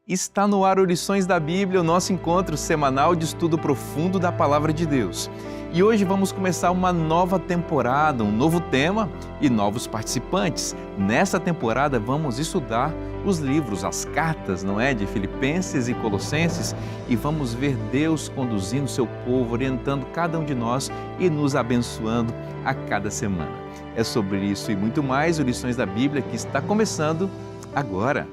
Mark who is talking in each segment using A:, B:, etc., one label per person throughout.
A: Está no ar o Lições da Bíblia, o nosso encontro semanal de estudo profundo da Palavra de Deus. E hoje vamos começar uma nova temporada, um novo tema e novos participantes. Nessa temporada vamos estudar os livros, as cartas, não é? De Filipenses e Colossenses, e vamos ver Deus conduzindo seu povo, orientando cada um de nós e nos abençoando a cada semana. É sobre isso e muito mais o Lições da Bíblia que está começando agora.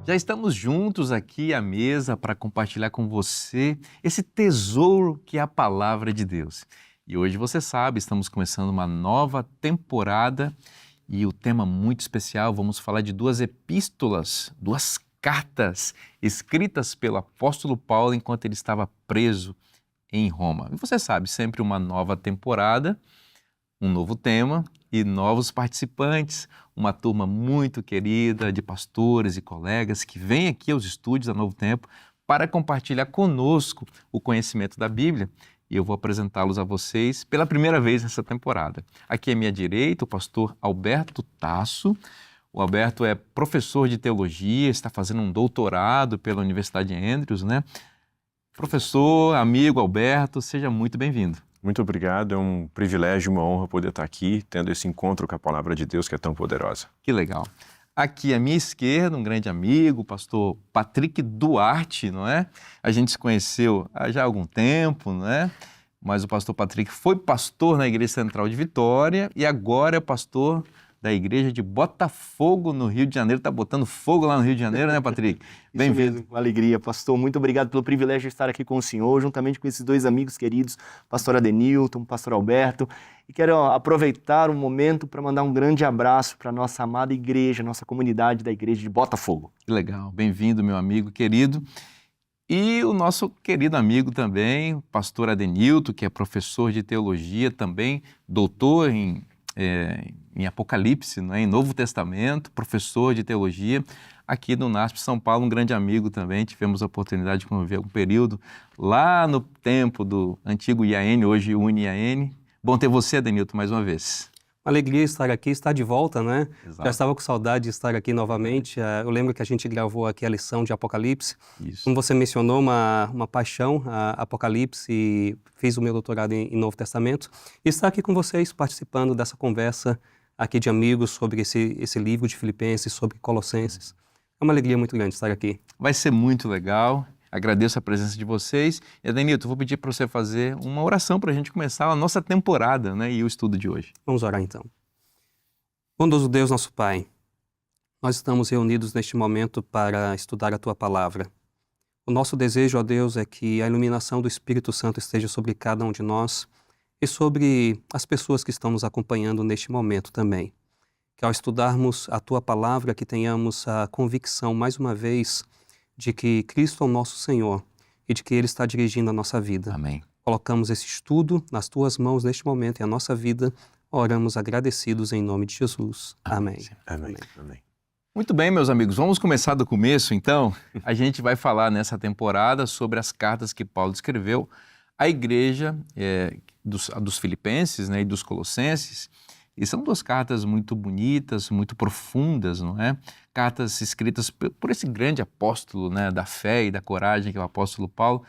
A: Já estamos juntos aqui à mesa para compartilhar com você esse tesouro que é a Palavra de Deus. E hoje você sabe, estamos começando uma nova temporada e o tema muito especial, vamos falar de duas epístolas, duas cartas escritas pelo apóstolo Paulo enquanto ele estava preso em Roma. E você sabe, sempre uma nova temporada, um novo tema e novos participantes, uma turma muito querida de pastores e colegas que vêm aqui aos estúdios da Novo Tempo para compartilhar conosco o conhecimento da Bíblia. E eu vou apresentá-los a vocês pela primeira vez nessa temporada. Aqui à minha direita, o pastor Alberto Tasso. O Alberto é professor de teologia, está fazendo um doutorado pela Universidade Andrews, né? Professor, amigo Alberto, seja muito bem-vindo.
B: Muito obrigado, é um privilégio, uma honra poder estar aqui, tendo esse encontro com a Palavra de Deus que é tão poderosa.
A: Que legal. Aqui à minha esquerda, um grande amigo, o pastor Patrick Duarte, não é? A gente se conheceu há já algum tempo, não é? Mas o pastor Patrick foi pastor na Igreja Central de Vitória e agora é pastor da Igreja de Botafogo, no Rio de Janeiro. Está botando fogo lá no Rio de Janeiro, né, Patrick?
C: Bem-vindo. Isso mesmo, alegria, pastor. Muito obrigado pelo privilégio de estar aqui com o senhor, juntamente com esses dois amigos queridos, pastor Adenilton, pastor Alberto. E quero aproveitar o momento para mandar um grande abraço para a nossa amada igreja, nossa comunidade da Igreja de Botafogo.
A: Que legal. Bem-vindo, meu amigo querido. E o nosso querido amigo também, o pastor Adenilton, que é professor de teologia também, doutor em Apocalipse, né, em Novo Testamento, professor de teologia, aqui no NASP São Paulo, um grande amigo também, tivemos a oportunidade de conviver um período lá no tempo do antigo IAN, hoje UniAN. Bom ter você, Adenilton, mais uma vez.
D: Uma alegria estar aqui, estar de volta, né?
A: Exato.
D: Já estava com saudade de estar aqui novamente. Eu lembro que a gente gravou aqui a lição de Apocalipse.
A: Isso.
D: Como você mencionou, uma paixão, a Apocalipse, e fiz o meu doutorado em Novo Testamento. E estar aqui com vocês, participando dessa conversa aqui de amigos sobre esse livro de Filipenses, sobre Colossenses. É uma alegria muito grande estar aqui.
A: Vai ser muito legal. Agradeço a presença de vocês. E, Adenilton, vou pedir para você fazer uma oração para a gente começar a nossa temporada, né, e o estudo de hoje.
D: Vamos orar então. Bondoso Deus, nosso Pai, nós estamos reunidos neste momento para estudar a Tua Palavra. O nosso desejo, ó Deus, é que a iluminação do Espírito Santo esteja sobre cada um de nós e sobre as pessoas que estão nos acompanhando neste momento também. Que ao estudarmos a Tua Palavra, que tenhamos a convicção, mais uma vez, de que Cristo é o nosso Senhor e de que Ele está dirigindo a nossa vida.
A: Amém.
D: Colocamos esse estudo nas Tuas mãos neste momento e a nossa vida, oramos agradecidos em nome de Jesus. Amém.
B: Amém. Amém.
A: Muito bem, meus amigos, vamos começar do começo, então. A gente vai falar nessa temporada sobre as cartas que Paulo escreveu à igreja dos Filipenses, né, e dos Colossenses. E são duas cartas muito bonitas, muito profundas, não é? Cartas escritas por esse grande apóstolo, né, da fé e da coragem que é o apóstolo Paulo.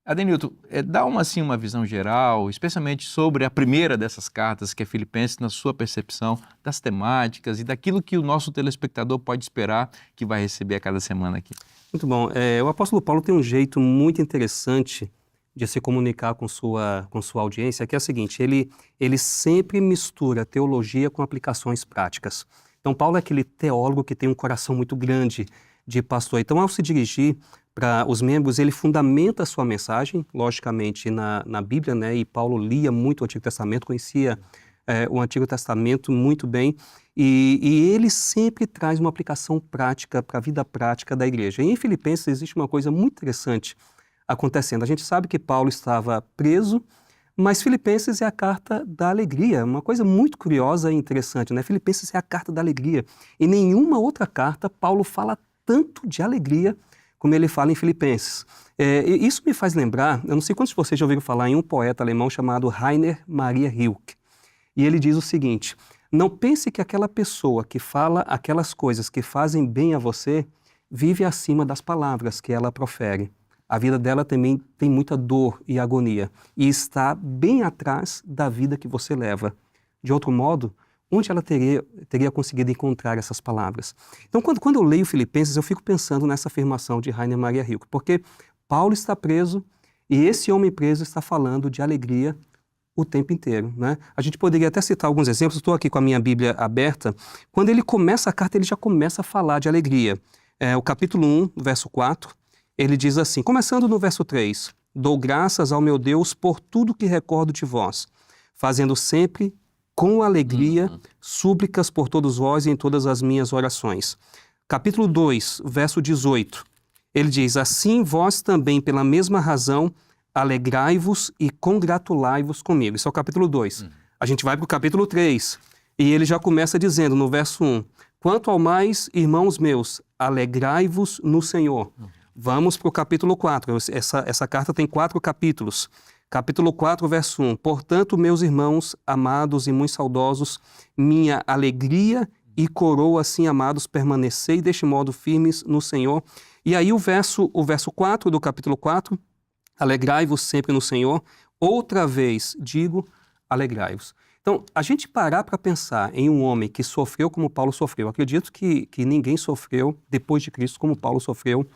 A: Adenilton, dá uma visão geral, especialmente sobre a primeira dessas cartas, que é Filipenses, na sua percepção das temáticas e daquilo que o nosso telespectador pode esperar que vai receber a cada semana aqui.
D: Muito bom. O apóstolo Paulo tem um jeito muito interessante de se comunicar com sua audiência, que é o seguinte, ele sempre mistura teologia com aplicações práticas. Então, Paulo é aquele teólogo que tem um coração muito grande de pastor. Então, ao se dirigir para os membros, ele fundamenta a sua mensagem, logicamente, na Bíblia, né? E Paulo lia muito o Antigo Testamento, conhecia o Antigo Testamento muito bem, e ele sempre traz uma aplicação prática para a vida prática da igreja. E em Filipenses existe uma coisa muito interessante acontecendo. A gente sabe que Paulo estava preso, Mas Filipenses é a carta da alegria, uma coisa muito curiosa e interessante, né? Filipenses é a carta da alegria. Em nenhuma outra carta Paulo fala tanto de alegria como ele fala em Filipenses. E isso me faz lembrar, eu não sei quantos de vocês já ouviram falar em um poeta alemão chamado Rainer Maria Rilke. E ele diz o seguinte: não pense que aquela pessoa que fala aquelas coisas que fazem bem a você vive acima das palavras que ela profere. A vida dela também tem muita dor e agonia e está bem atrás da vida que você leva. De outro modo, onde ela teria conseguido encontrar essas palavras? Então, quando eu leio Filipenses, eu fico pensando nessa afirmação de Rainer Maria Rilke, porque Paulo está preso e esse homem preso está falando de alegria o tempo inteiro, né? A gente poderia até citar alguns exemplos, estou aqui com a minha Bíblia aberta. Quando ele começa a carta, ele já começa a falar de alegria. O capítulo 1, verso 4, ele diz assim, começando no verso 3, dou graças ao meu Deus por tudo que recordo de vós, fazendo sempre com alegria súplicas por todos vós e em todas as minhas orações. Capítulo 2, verso 18, ele diz, assim vós também, pela mesma razão, alegrai-vos e congratulai-vos comigo. Isso é o capítulo 2. A gente vai para o capítulo 3, e ele já começa dizendo no verso 1, quanto ao mais, irmãos meus, alegrai-vos no Senhor. Vamos para o capítulo 4. Essa carta tem 4 capítulos. Capítulo 4, verso 1. Portanto, meus irmãos, amados e muito saudosos, minha alegria e coroa, assim amados, permanecei deste modo firmes no Senhor. E aí o verso 4 do capítulo 4, alegrai-vos sempre no Senhor. Outra vez digo, alegrai-vos. Então, a gente parar para pensar em um homem que sofreu como Paulo sofreu. Acredito que ninguém sofreu depois de Cristo como Paulo sofreu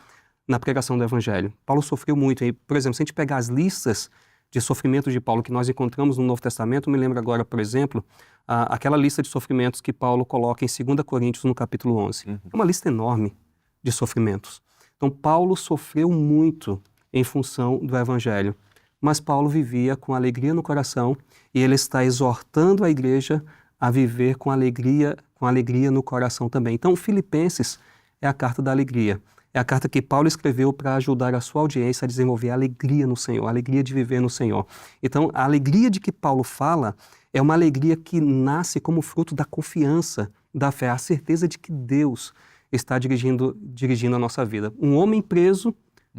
D: na pregação do Evangelho. Paulo sofreu muito. E, por exemplo, se a gente pegar as listas de sofrimentos de Paulo que nós encontramos no Novo Testamento, me lembro agora, por exemplo, aquela lista de sofrimentos que Paulo coloca em 2 Coríntios, no capítulo 11. É uma lista enorme de sofrimentos. Então, Paulo sofreu muito em função do Evangelho. Mas Paulo vivia com alegria no coração e ele está exortando a igreja a viver com alegria no coração também. Então, Filipenses é a carta da alegria. É a carta que Paulo escreveu para ajudar a sua audiência a desenvolver a alegria no Senhor, a alegria de viver no Senhor. Então, a alegria de que Paulo fala é uma alegria que nasce como fruto da confiança, da fé, a certeza de que Deus está dirigindo a nossa vida. Um homem preso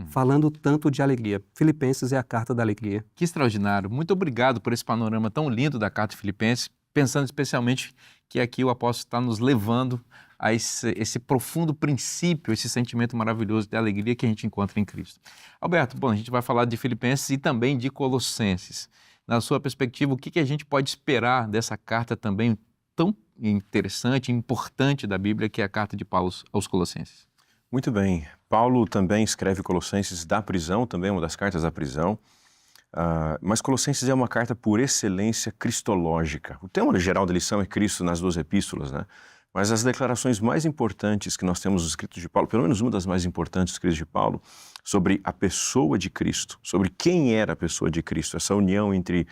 D: falando tanto de alegria. Filipenses é a carta da alegria.
A: Que extraordinário. Muito obrigado por esse panorama tão lindo da carta de Filipenses, pensando especialmente que aqui o apóstolo está nos levando a esse profundo princípio, esse sentimento maravilhoso de alegria que a gente encontra em Cristo. Alberto, bom, a gente vai falar de Filipenses e também de Colossenses. Na sua perspectiva, o que a gente pode esperar dessa carta também tão interessante e importante da Bíblia, que é a carta de Paulo aos Colossenses?
B: Muito bem. Paulo também escreve Colossenses da prisão, também uma das cartas da prisão. Mas Colossenses é uma carta por excelência cristológica. O tema geral da lição é Cristo nas 2 epístolas, né? Mas as declarações mais importantes que nós temos nos escritos de Paulo, pelo menos uma das mais importantes dos escritos de Paulo, sobre a pessoa de Cristo, sobre quem era a pessoa de Cristo, essa união entre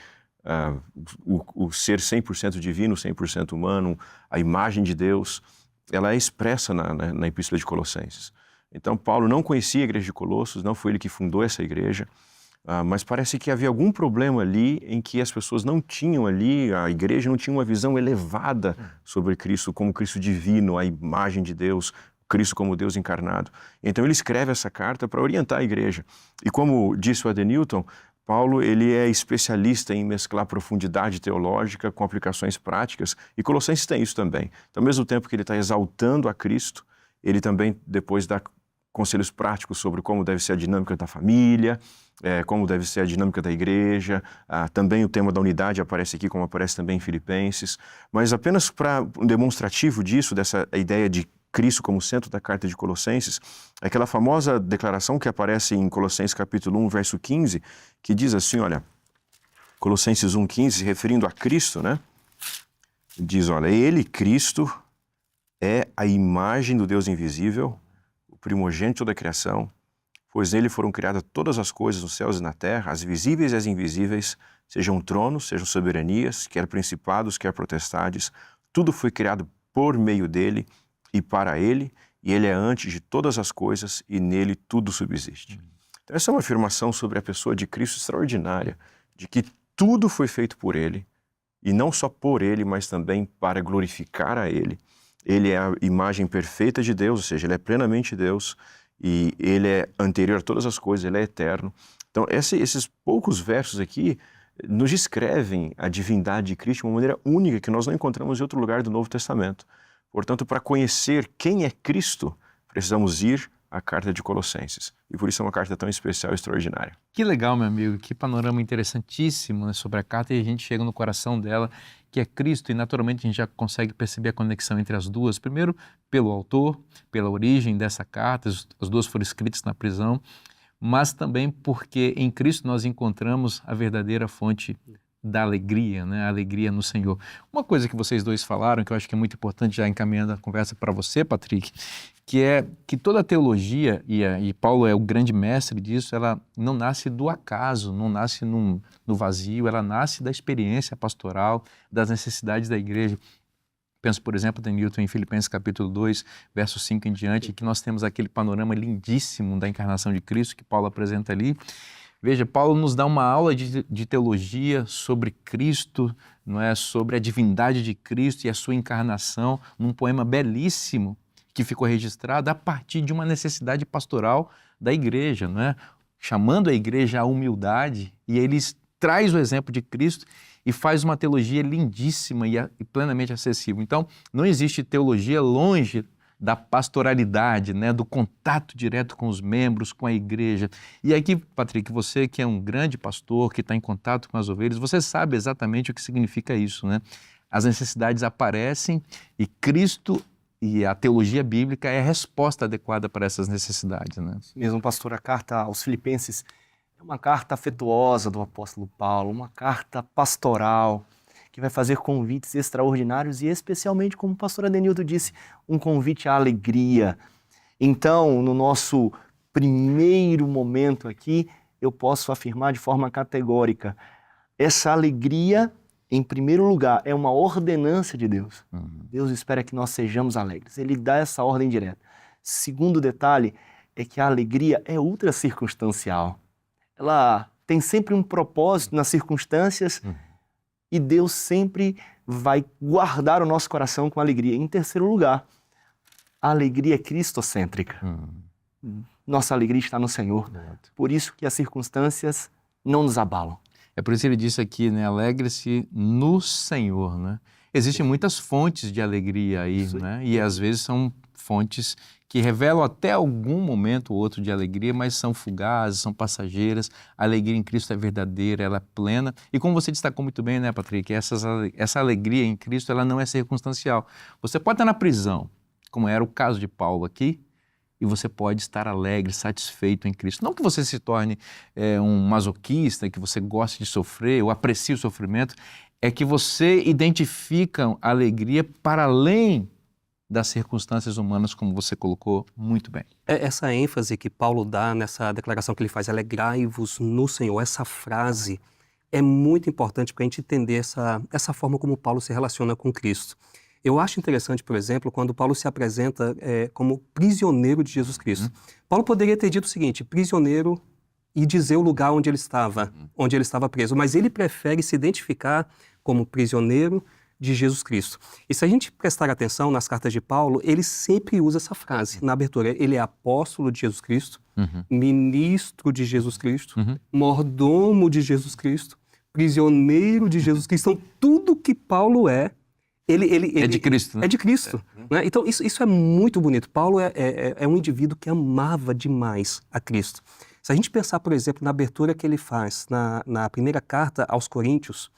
B: o ser 100% divino, 100% humano, a imagem de Deus, ela é expressa na Epístola de Colossenses. Então, Paulo não conhecia a igreja de Colossos, não foi ele que fundou essa igreja, mas parece que havia algum problema ali em que as pessoas não tinham ali, a igreja não tinha uma visão elevada sobre Cristo, como Cristo divino, a imagem de Deus, Cristo como Deus encarnado. Então ele escreve essa carta para orientar a igreja. E como disse o Adenilton, Paulo ele é especialista em mesclar profundidade teológica com aplicações práticas, e Colossenses tem isso também. Então, ao mesmo tempo que ele está exaltando a Cristo, ele também depois dá conselhos práticos sobre como deve ser a dinâmica da família, como deve ser a dinâmica da igreja. Também o tema da unidade aparece aqui, como aparece também em Filipenses. Mas apenas para um demonstrativo disso, dessa ideia de Cristo como centro da carta de Colossenses, aquela famosa declaração que aparece em Colossenses capítulo 1, verso 15, que diz assim, olha, Colossenses 1,15, se referindo a Cristo, né? Diz, olha, ele, Cristo, é a imagem do Deus invisível, o primogênito da criação, pois nele foram criadas todas as coisas nos céus e na terra, as visíveis e as invisíveis, sejam tronos, sejam soberanias, quer principados, quer potestades, tudo foi criado por meio dele e para ele, e ele é antes de todas as coisas e nele tudo subsiste. Então essa é uma afirmação sobre a pessoa de Cristo extraordinária, de que tudo foi feito por Ele, e não só por Ele, mas também para glorificar a Ele. Ele é a imagem perfeita de Deus, ou seja, Ele é plenamente Deus, e Ele é anterior a todas as coisas, Ele é eterno. Então, esses poucos versos aqui nos descrevem a divindade de Cristo de uma maneira única que nós não encontramos em outro lugar do Novo Testamento. Portanto, para conhecer quem é Cristo, precisamos ir à carta de Colossenses. E por isso é uma carta tão especial e extraordinária.
A: Que legal, meu amigo, que panorama interessantíssimo, né, sobre a carta, e a gente chega no coração dela, que é Cristo, e naturalmente a gente já consegue perceber a conexão entre as duas. Primeiro, pelo autor, pela origem dessa carta, as duas foram escritas na prisão, mas também porque em Cristo nós encontramos a verdadeira fonte da alegria, né? A alegria no Senhor. Uma coisa que vocês dois falaram, que eu acho que é muito importante, já encaminhando a conversa para você, Patrick, que é que toda a teologia, e Paulo é o grande mestre disso, ela não nasce do acaso, não nasce no vazio, ela nasce da experiência pastoral, das necessidades da igreja. Penso, por exemplo, em Newton em Filipenses capítulo 2, verso 5 em diante, que nós temos aquele panorama lindíssimo da encarnação de Cristo que Paulo apresenta ali. Veja, Paulo nos dá uma aula de teologia sobre Cristo, não é? Sobre a divindade de Cristo e a sua encarnação, num poema belíssimo que ficou registrado a partir de uma necessidade pastoral da igreja, não é? Chamando a igreja à humildade, e ele traz o exemplo de Cristo e faz uma teologia lindíssima e plenamente acessível. Então, não existe teologia longe da pastoralidade, né, do contato direto com os membros, com a igreja. E aqui, Patrick, você que é um grande pastor, que está em contato com as ovelhas, você sabe exatamente o que significa isso, né? As necessidades aparecem e Cristo e a teologia bíblica é a resposta adequada para essas necessidades, né?
C: Mesmo, pastor, a carta aos Filipenses é uma carta afetuosa do apóstolo Paulo, uma carta pastoral, que vai fazer convites extraordinários e especialmente, como o pastor Adenilton disse, um convite à alegria. Então, no nosso primeiro momento aqui, eu posso afirmar de forma categórica, essa alegria, em primeiro lugar, é uma ordenança de Deus. Deus espera que nós sejamos alegres. Ele dá essa ordem direta. Segundo detalhe é que a alegria é ultra circunstancial. Ela tem sempre um propósito nas circunstâncias e Deus sempre vai guardar o nosso coração com alegria. Em terceiro lugar, a alegria é cristocêntrica. Nossa alegria está no Senhor. Por isso que as circunstâncias não nos abalam.
A: É por isso que ele disse aqui, né? Alegre-se no Senhor, né? Existem muitas fontes de alegria aí, né? E às vezes são fontes que revelam até algum momento ou outro de alegria, mas são fugazes, são passageiras. A alegria em Cristo é verdadeira, ela é plena. E como você destacou muito bem, né, Patrick? Essa alegria em Cristo, ela não é circunstancial. Você pode estar na prisão, como era o caso de Paulo aqui, e você pode estar alegre, satisfeito em Cristo. Não que você se torne um masoquista, que você goste de sofrer ou aprecie o sofrimento, é que você identifica a alegria para além das circunstâncias humanas, como você colocou muito bem.
D: Essa ênfase que Paulo dá nessa declaração que ele faz, alegrai-vos no Senhor, essa frase é muito importante para a gente entender essa forma como Paulo se relaciona com Cristo. Eu acho interessante, por exemplo, quando Paulo se apresenta como prisioneiro de Jesus Cristo. Paulo poderia ter dito o seguinte, prisioneiro, e dizer o lugar onde ele estava preso, mas ele prefere se identificar como prisioneiro de Jesus Cristo. E se a gente prestar atenção nas cartas de Paulo, ele sempre usa essa frase na abertura. Ele é apóstolo de Jesus Cristo, ministro de Jesus Cristo, mordomo de Jesus Cristo, prisioneiro de Jesus Cristo. Então, tudo que Paulo é de Cristo, né? É de Cristo. Né? Então, isso é muito bonito. Paulo é um indivíduo que amava demais a Cristo. Se a gente pensar, por exemplo, na abertura que ele faz na primeira carta aos Coríntios,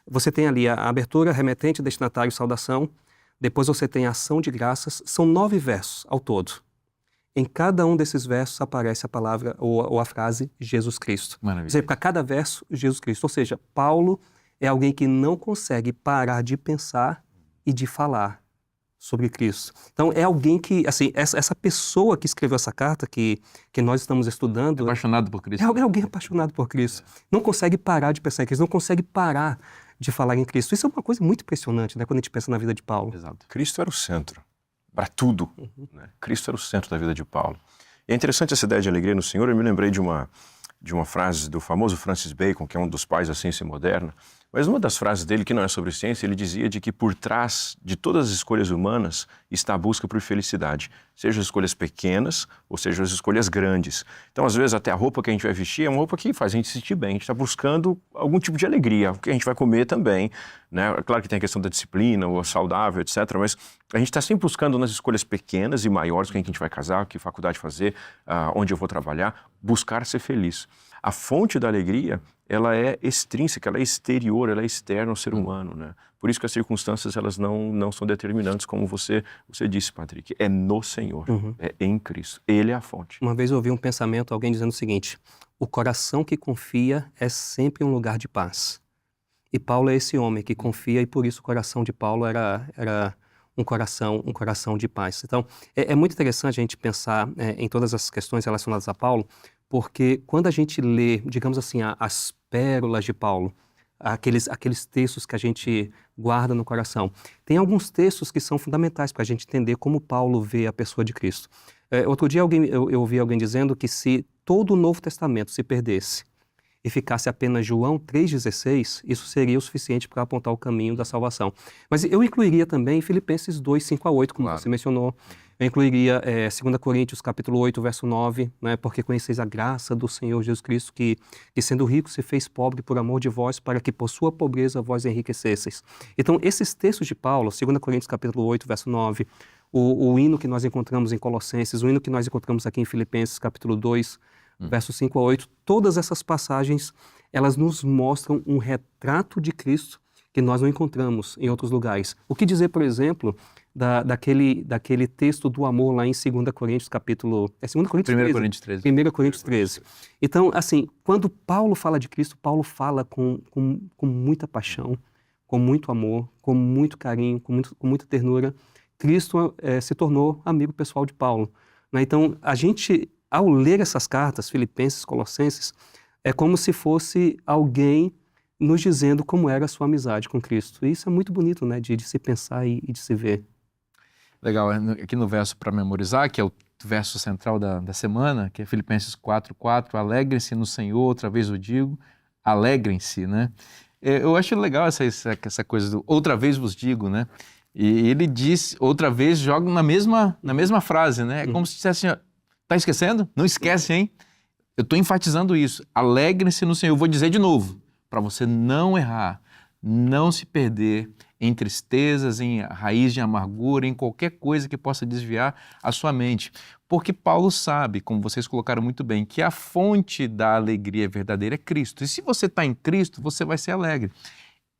D: você tem ali a abertura, remetente, destinatário, saudação. Depois você tem a ação de graças. São 9 versos ao todo. Em cada um desses versos aparece a palavra ou a frase Jesus Cristo.
A: Maravilha.
D: Ou seja, para cada verso, Jesus Cristo. Ou seja, Paulo é alguém que não consegue parar de pensar e de falar sobre Cristo. Então, é alguém que, assim, essa pessoa que escreveu essa carta que nós estamos estudando...
A: É apaixonado por Cristo.
D: É alguém apaixonado por Cristo. Não consegue parar de pensar em Cristo, não consegue parar de falar em Cristo. Isso é uma coisa muito impressionante, né, quando a gente pensa na vida de Paulo.
A: Exato.
B: Cristo era o centro, para tudo. Né? Cristo era o centro da vida de Paulo. E é interessante essa ideia de alegria no Senhor. Eu me lembrei de uma de uma frase do famoso Francis Bacon, que é um dos pais da ciência moderna, mas uma das frases dele, que não é sobre ciência, ele dizia de que por trás de todas as escolhas humanas está a busca por felicidade, seja as escolhas pequenas ou seja as escolhas grandes. Então, às vezes, até a roupa que a gente vai vestir é uma roupa que faz a gente se sentir bem, a gente está buscando algum tipo de alegria, o que a gente vai comer também, né? Claro que tem a questão da disciplina, o saudável, etc., mas a gente está sempre buscando nas escolhas pequenas e maiores, com quem a gente vai casar, que faculdade fazer, onde eu vou trabalhar, buscar ser feliz. A fonte da alegria, ela é extrínseca, ela é exterior, ela é externa ao ser humano, né? Por isso que as circunstâncias, elas não são determinantes, como você disse, Patrick. É no Senhor, é em Cristo. Ele é a fonte.
D: Uma vez eu ouvi um pensamento, alguém dizendo o seguinte: o coração que confia é sempre um lugar de paz. E Paulo é esse homem que confia, e por isso o coração de Paulo era um coração de paz. Então, é muito interessante a gente pensar em todas as questões relacionadas a Paulo, porque quando a gente lê, digamos assim, as pérolas de Paulo, aqueles textos que a gente guarda no coração, tem alguns textos que são fundamentais para a gente entender como Paulo vê a pessoa de Cristo. Outro dia eu ouvi alguém dizendo que se todo o Novo Testamento se perdesse e ficasse apenas João 3,16, isso seria o suficiente para apontar o caminho da salvação. Mas eu incluiria também Filipenses 2, 5 a 8, como você mencionou. Eu incluiria 2 Coríntios capítulo 8, verso 9, né? Porque conheceis a graça do Senhor Jesus Cristo, que sendo rico se fez pobre por amor de vós, para que por sua pobreza vós enriquecesseis. Então, esses textos de Paulo, 2 Coríntios capítulo 8, verso 9, o hino que nós encontramos em Colossenses, o hino que nós encontramos aqui em Filipenses capítulo 2, versos 5 a 8, todas essas passagens, elas nos mostram um retrato de Cristo que nós não encontramos em outros lugares. O que dizer, por exemplo, daquele texto do amor lá em 2 Coríntios, capítulo... 2 Coríntios 13?
A: 1 Coríntios 13.
D: 1 Coríntios 13. Então, assim, quando Paulo fala de Cristo, Paulo fala com muita paixão, com muito amor, com muito carinho, com muita ternura. Cristo se tornou amigo pessoal de Paulo, né? Então, a gente, ao ler essas cartas, Filipenses, Colossenses, é como se fosse alguém nos dizendo como era a sua amizade com Cristo. E isso é muito bonito, né, de se pensar e de se ver.
A: Legal, aqui no verso para memorizar, que é o verso central da semana, que é Filipenses 4:4, alegrem-se no Senhor, outra vez eu digo, alegrem-se, né? Eu acho legal essa coisa do outra vez vos digo, né? E ele diz, outra vez, joga na mesma frase, né? É como se dissesse assim, ó, tá esquecendo? Não esquece, hein? Eu estou enfatizando isso, alegrem-se no Senhor. Eu vou dizer de novo, para você não errar, não se perder em tristezas, em raiz de amargura, em qualquer coisa que possa desviar a sua mente. Porque Paulo sabe, como vocês colocaram muito bem, que a fonte da alegria verdadeira é Cristo. E se você está em Cristo, você vai ser alegre.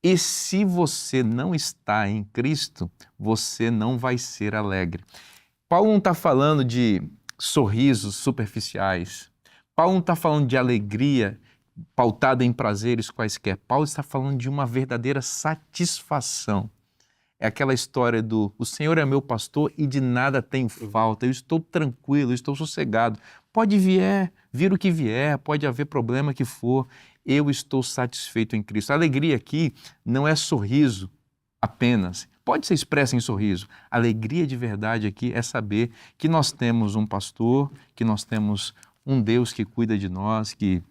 A: E se você não está em Cristo, você não vai ser alegre. Paulo não está falando de sorrisos superficiais. Paulo não está falando de alegria pautada em prazeres quaisquer. Paulo está falando de uma verdadeira satisfação. É aquela história do o Senhor é meu pastor e de nada tenho falta, eu estou tranquilo, eu estou sossegado. Pode vir o que vier, pode haver problema que for, eu estou satisfeito em Cristo. A alegria aqui não é sorriso apenas, pode ser expressa em sorriso. A alegria de verdade aqui é saber que nós temos um pastor, que nós temos um Deus que cuida de nós, que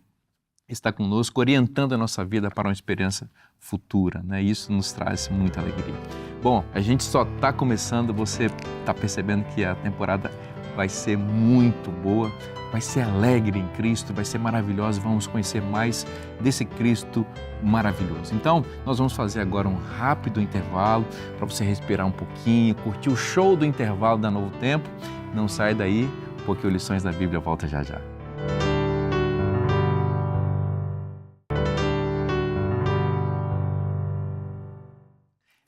A: está conosco, orientando a nossa vida para uma experiência futura, né? Isso nos traz muita alegria. Bom, a gente só está começando, você está percebendo que a temporada vai ser muito boa, vai ser alegre em Cristo, vai ser maravilhosa, vamos conhecer mais desse Cristo maravilhoso. Então, nós vamos fazer agora um rápido intervalo para você respirar um pouquinho, curtir o show do intervalo da Novo Tempo. Não sai daí, porque o Lições da Bíblia volta já já.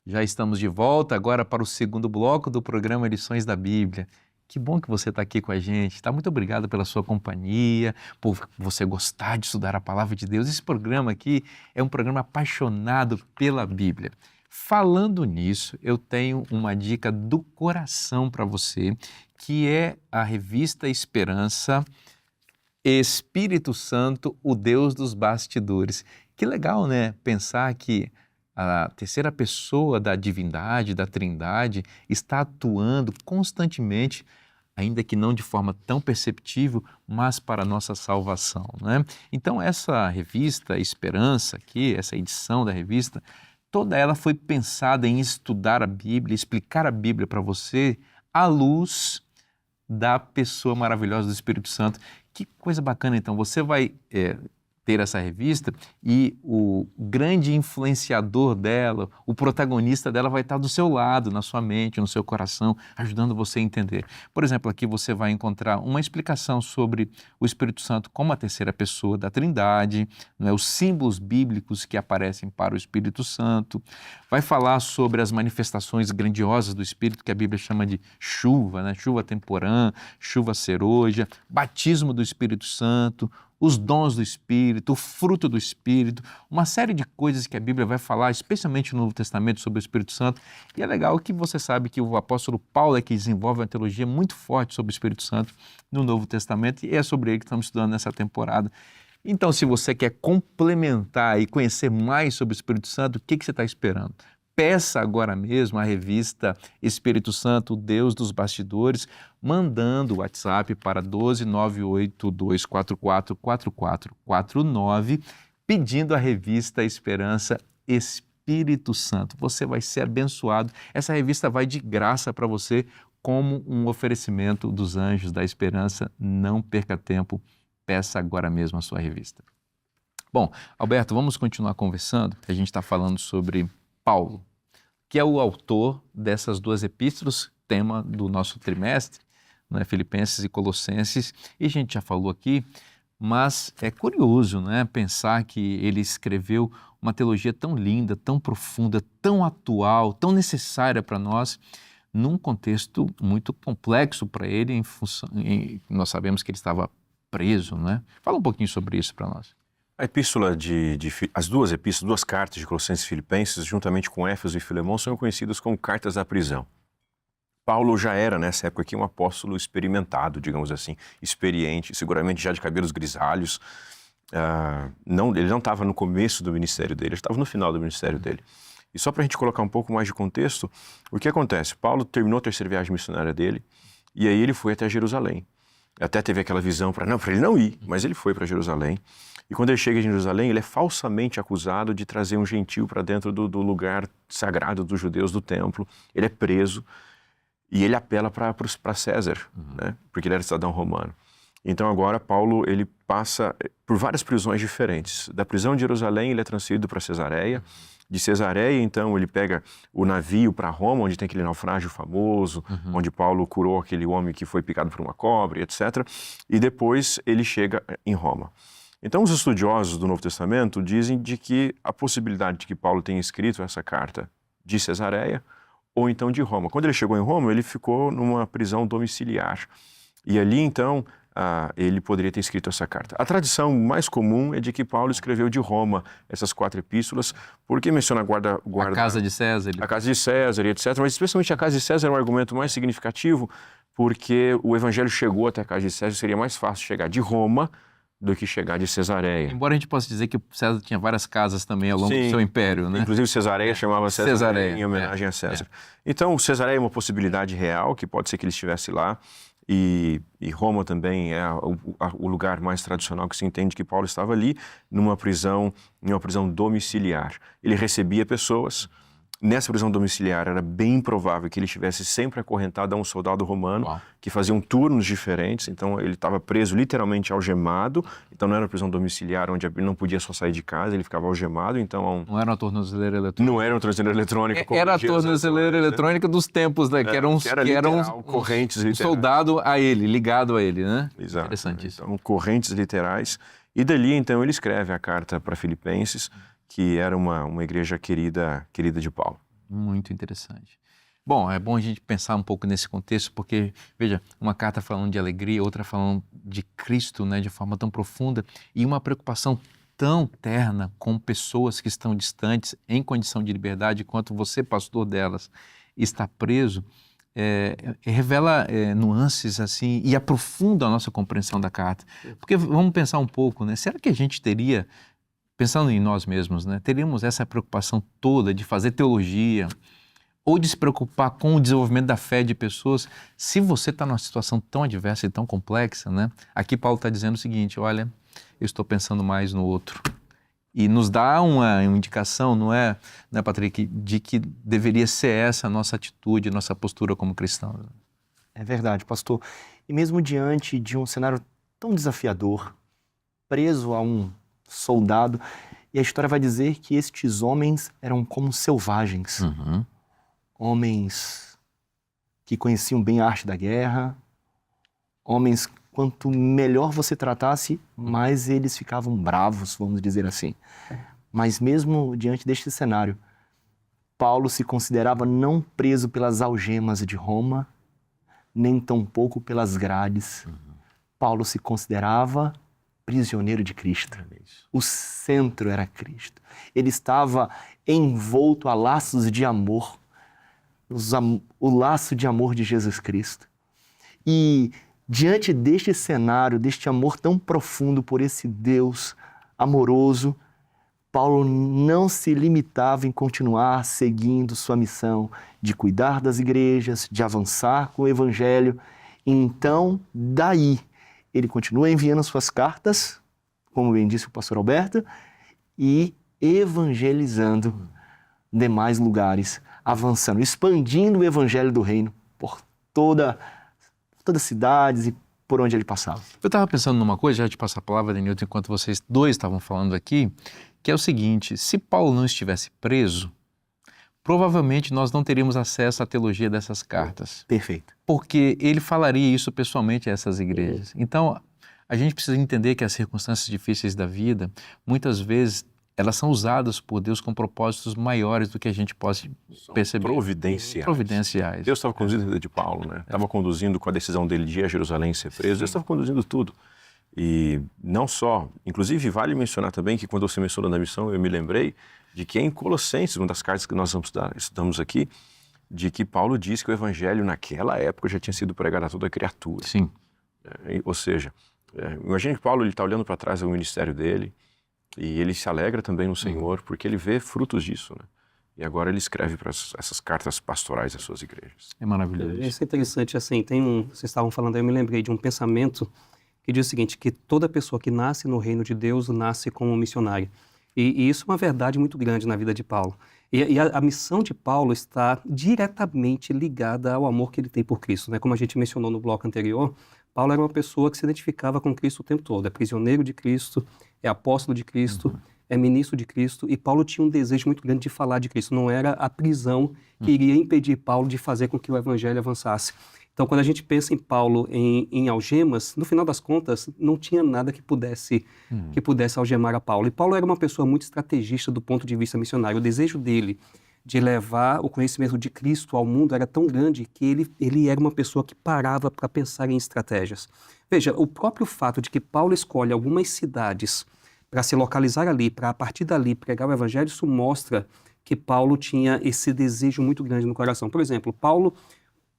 A: Já estamos de volta agora para o segundo bloco do programa Lições da Bíblia. Que bom que você está aqui com a gente, tá? Muito obrigado pela sua companhia, por você gostar de estudar a Palavra de Deus. Esse programa aqui é um programa apaixonado pela Bíblia. Falando nisso, eu tenho uma dica do coração para você, que é a revista Esperança, Espírito Santo, o Deus dos bastidores. Que legal, né? Pensar que a terceira pessoa da divindade, da trindade, está atuando constantemente ainda que não de forma tão perceptível, mas para a nossa salvação, né? Então essa revista Esperança aqui, essa edição da revista, toda ela foi pensada em estudar a Bíblia, explicar a Bíblia para você à luz da pessoa maravilhosa do Espírito Santo. Que coisa bacana, então, você vai ter essa revista e o grande influenciador dela, o protagonista dela vai estar do seu lado, na sua mente, no seu coração, ajudando você a entender. Por exemplo, aqui você vai encontrar uma explicação sobre o Espírito Santo como a terceira pessoa da Trindade, né, os símbolos bíblicos que aparecem para o Espírito Santo. Vai falar sobre as manifestações grandiosas do Espírito, que a Bíblia chama de chuva, né? Chuva temporã, chuva ceroja, batismo do Espírito Santo, os dons do Espírito, o fruto do Espírito, uma série de coisas que a Bíblia vai falar, especialmente no Novo Testamento, sobre o Espírito Santo. E é legal que você sabe que o apóstolo Paulo é que desenvolve uma teologia muito forte sobre o Espírito Santo no Novo Testamento, e é sobre ele que estamos estudando nessa temporada. Então, se você quer complementar e conhecer mais sobre o Espírito Santo, o que você está esperando? Peça agora mesmo a revista Espírito Santo, Deus dos Bastidores, mandando o WhatsApp para 12982444449, pedindo a revista Esperança Espírito Santo. Você vai ser abençoado. Essa revista vai de graça para você como um oferecimento dos Anjos da Esperança. Não perca tempo, peça agora mesmo a sua revista. Bom, Alberto, vamos continuar conversando. A gente está falando sobre Paulo, que é o autor dessas duas epístolas, tema do nosso trimestre, né, Filipenses e Colossenses, e a gente já falou aqui, mas é curioso, né, pensar que ele escreveu uma teologia tão linda, tão profunda, tão atual, tão necessária para nós, num contexto muito complexo para ele, nós sabemos que ele estava preso, né? Fala um pouquinho sobre isso para nós.
B: A epístola as duas epístolas, duas cartas de Colossenses e Filipenses, juntamente com Éfeso e Filemão, são conhecidas como cartas da prisão. Paulo já era, nessa época aqui, um apóstolo experimentado, digamos assim, experiente, seguramente já de cabelos grisalhos. Ele não estava no começo do ministério dele, ele estava no final do ministério dele. E só para a gente colocar um pouco mais de contexto, o que acontece? Paulo terminou a terceira viagem missionária dele, e aí ele foi até Jerusalém. Até teve aquela visão para ele não ir, mas ele foi para Jerusalém. E quando ele chega em Jerusalém, ele é falsamente acusado de trazer um gentio para dentro do lugar sagrado dos judeus, do templo. Ele é preso e ele apela para César, né? Porque ele era cidadão romano. Então agora Paulo ele passa por várias prisões diferentes. Da prisão de Jerusalém ele é transferido para Cesareia. De Cesareia, então, ele pega o navio para Roma, onde tem aquele naufrágio famoso, onde Paulo curou aquele homem que foi picado por uma cobra, etc. E depois ele chega em Roma. Então, os estudiosos do Novo Testamento dizem de que a possibilidade de que Paulo tenha escrito essa carta de Cesareia ou então de Roma. Quando ele chegou em Roma, ele ficou numa prisão domiciliar. E ali, então, ele poderia ter escrito essa carta. A tradição mais comum é de que Paulo escreveu de Roma essas 4 epístolas, porque menciona a
A: casa de César.
B: A casa de César e etc. Mas especialmente a casa de César é um argumento mais significativo, porque o evangelho chegou até a casa de César, seria mais fácil chegar de Roma do que chegar de Cesareia.
A: Embora a gente possa dizer que César tinha várias casas também ao longo do seu império, né?
B: Inclusive Cesareia chamava Cesareia em homenagem a César. Então, Cesareia é uma possibilidade real, que pode ser que ele estivesse lá, e Roma também é o lugar mais tradicional que se entende que Paulo estava ali, em uma prisão domiciliar. Ele recebia pessoas. Nessa prisão domiciliar era bem provável que ele estivesse sempre acorrentado a um soldado romano que faziam turnos diferentes, então ele estava preso literalmente algemado, então não era uma prisão domiciliar onde ele não podia só sair de casa, ele ficava algemado, então...
A: Não era uma tornozeleira eletrônica.
B: Não era uma tornozeleira eletrônica.
A: Era a tornozeleira eletrônica dos tempos, né? Que eram
B: correntes literais.
A: Soldado a ele, ligado a ele, né?
B: Exato.
A: Interessante isso.
B: Então, correntes literais. E dali, então, ele escreve a carta para Filipenses, que era uma igreja querida de Paulo.
A: Muito interessante. Bom, é bom a gente pensar um pouco nesse contexto, porque, veja, uma carta falando de alegria, outra falando de Cristo, né, de forma tão profunda, e uma preocupação tão terna com pessoas que estão distantes, em condição de liberdade, enquanto você, pastor delas, está preso, revela nuances assim e aprofunda a nossa compreensão da carta. Porque vamos pensar um pouco, né? Será que a gente teria... Pensando em nós mesmos, né, teríamos essa preocupação toda de fazer teologia ou de se preocupar com o desenvolvimento da fé de pessoas, se você está numa situação tão adversa e tão complexa, né? Aqui Paulo está dizendo o seguinte, olha, eu estou pensando mais no outro. E nos dá uma indicação, não é, Patrick, de que deveria ser essa a nossa atitude, nossa postura como cristãos.
C: É verdade, pastor. E mesmo diante de um cenário tão desafiador, preso a um soldado, e a história vai dizer que estes homens eram como selvagens. Homens que conheciam bem a arte da guerra, homens, quanto melhor você tratasse, mais eles ficavam bravos, vamos dizer assim. Mas mesmo diante deste cenário, Paulo se considerava não preso pelas algemas de Roma, nem tampouco pelas grades. Paulo se considerava prisioneiro de Cristo. O centro era Cristo. Ele estava envolto a laços de amor, o laço de amor de Jesus Cristo. E diante deste cenário, deste amor tão profundo por esse Deus amoroso, Paulo não se limitava em continuar seguindo sua missão de cuidar das igrejas, de avançar com o evangelho. Então, daí, ele continua enviando suas cartas, como bem disse o pastor Alberto, e evangelizando demais lugares, avançando, expandindo o evangelho do reino por todas as cidades e por onde ele passava.
A: Eu estava pensando numa coisa, já te passo a palavra, Denilton, enquanto vocês dois estavam falando aqui, que é o seguinte, se Paulo não estivesse preso, provavelmente nós não teríamos acesso à teologia dessas cartas.
C: Perfeito.
A: Porque ele falaria isso pessoalmente a essas igrejas. Então, a gente precisa entender que as circunstâncias difíceis da vida, muitas vezes, elas são usadas por Deus com propósitos maiores do que a gente pode perceber.
B: Providenciais. Deus estava conduzindo a vida de Paulo, né? Estava conduzindo com a decisão dele de ir a Jerusalém e ser preso. Deus estava conduzindo tudo. E não só, inclusive vale mencionar também que quando você mencionou na missão, eu me lembrei de que é em Colossenses, uma das cartas que nós estudamos aqui, de que Paulo diz que o evangelho naquela época já tinha sido pregado a toda criatura.
A: Sim.
B: Ou seja, imagine que Paulo está olhando para trás do ministério dele e ele se alegra também no Senhor porque ele vê frutos disso, né? E agora ele escreve para essas cartas pastorais às suas igrejas.
A: É maravilhoso.
D: Isso é interessante, assim, vocês estavam falando aí, eu me lembrei de um pensamento que diz o seguinte, que toda pessoa que nasce no reino de Deus nasce como missionário. E isso é uma verdade muito grande na vida de Paulo. E a missão de Paulo está diretamente ligada ao amor que ele tem por Cristo, né? Como a gente mencionou no bloco anterior, Paulo era uma pessoa que se identificava com Cristo o tempo todo. É prisioneiro de Cristo, é apóstolo de Cristo, é ministro de Cristo. E Paulo tinha um desejo muito grande de falar de Cristo. Não era a prisão que iria impedir Paulo de fazer com que o evangelho avançasse. Então, quando a gente pensa em Paulo em algemas, no final das contas, não tinha nada que pudesse algemar a Paulo. E Paulo era uma pessoa muito estrategista do ponto de vista missionário. O desejo dele de levar o conhecimento de Cristo ao mundo era tão grande que ele era uma pessoa que parava para pensar em estratégias. Veja, o próprio fato de que Paulo escolhe algumas cidades para se localizar ali, para a partir dali pregar o evangelho, isso mostra que Paulo tinha esse desejo muito grande no coração. Por exemplo, Paulo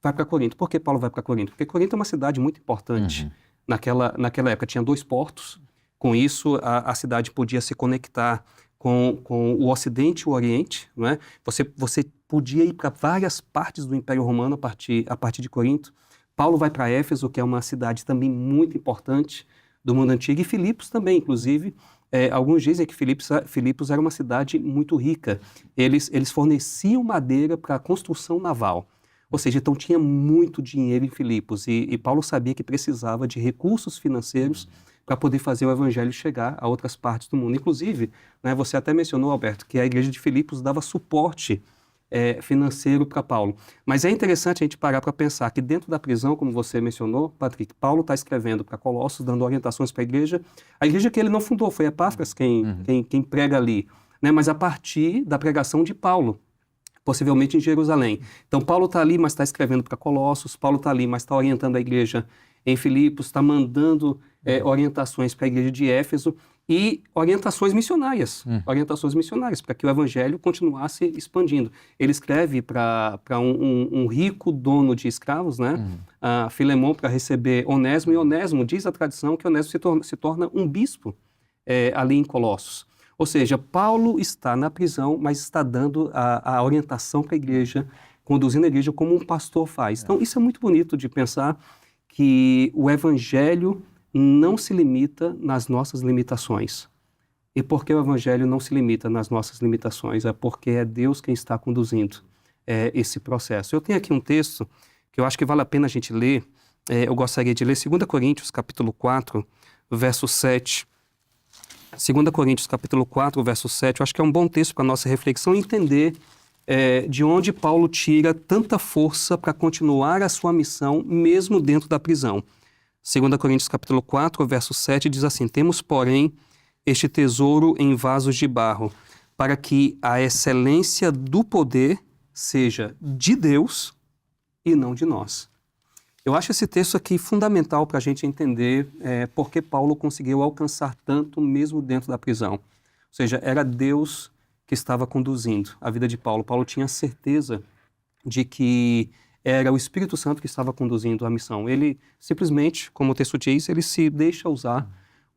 D: vai para Corinto. Por que Paulo vai para Corinto? Porque Corinto é uma cidade muito importante. Naquela época tinha 2 portos. Com isso, a cidade podia se conectar com o Ocidente e o Oriente. Não é? Você podia ir para várias partes do Império Romano a partir de Corinto. Paulo vai para Éfeso, que é uma cidade também muito importante do mundo antigo. E Filipos também, inclusive. Alguns dizem que Filipos era uma cidade muito rica. Eles forneciam madeira para a construção naval. Ou seja, então tinha muito dinheiro em Filipos e Paulo sabia que precisava de recursos financeiros para poder fazer o evangelho chegar a outras partes do mundo. Inclusive, né, você até mencionou, Alberto, que a igreja de Filipos dava suporte financeiro para Paulo. Mas é interessante a gente parar para pensar que dentro da prisão, como você mencionou, Patrick, Paulo está escrevendo para Colossos, dando orientações para a igreja que ele não fundou, foi Epáfras quem prega ali, né, mas a partir da pregação de Paulo, possivelmente em Jerusalém. Então, Paulo está ali, mas está escrevendo para Colossos, Paulo está ali, mas está orientando a igreja em Filipos, está mandando orientações para a igreja de Éfeso e orientações missionárias para que o evangelho continuasse expandindo. Ele escreve para um rico dono de escravos, né? Filemão, para receber Onésimo, e Onésimo, diz a tradição que Onésimo se torna um bispo ali em Colossos. Ou seja, Paulo está na prisão, mas está dando a orientação para a igreja conduzindo a igreja como um pastor faz. Então, isso é muito bonito de pensar que o evangelho não se limita nas nossas limitações. E por que o evangelho não se limita nas nossas limitações? É porque é Deus quem está conduzindo esse processo. Eu tenho aqui um texto que eu acho que vale a pena a gente ler. Eu gostaria de ler 2 Coríntios, capítulo 4, verso 7. 2 Coríntios, capítulo 4, verso 7. Eu acho que é um bom texto para a nossa reflexão e entender de onde Paulo tira tanta força para continuar a sua missão, mesmo dentro da prisão. 2 Coríntios, capítulo 4, verso 7, diz assim: temos, porém, este tesouro em vasos de barro, para que a excelência do poder seja de Deus e não de nós. Eu acho esse texto aqui fundamental para a gente entender por que Paulo conseguiu alcançar tanto mesmo dentro da prisão. Ou seja, era Deus que estava conduzindo a vida de Paulo. Paulo tinha certeza de que era o Espírito Santo que estava conduzindo a missão. Ele simplesmente, como o texto diz, ele se deixa usar